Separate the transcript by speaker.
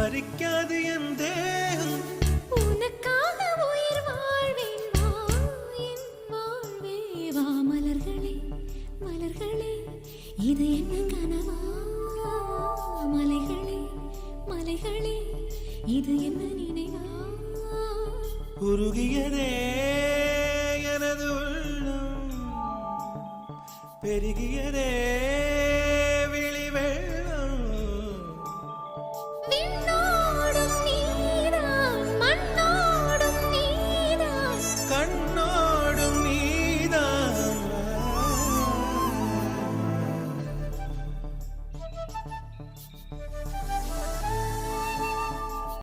Speaker 1: மறிக்காது என் தேகம்
Speaker 2: உனக்காக உயிர் வாழ்வேன் வா என் வாழ்வே வா மலர்களே மலர்களே இது என்ன கனவா மலைகளே மலைகளே இது என்ன நினைவா
Speaker 1: உருகியதே எனது உள்ளம் பெருகியதே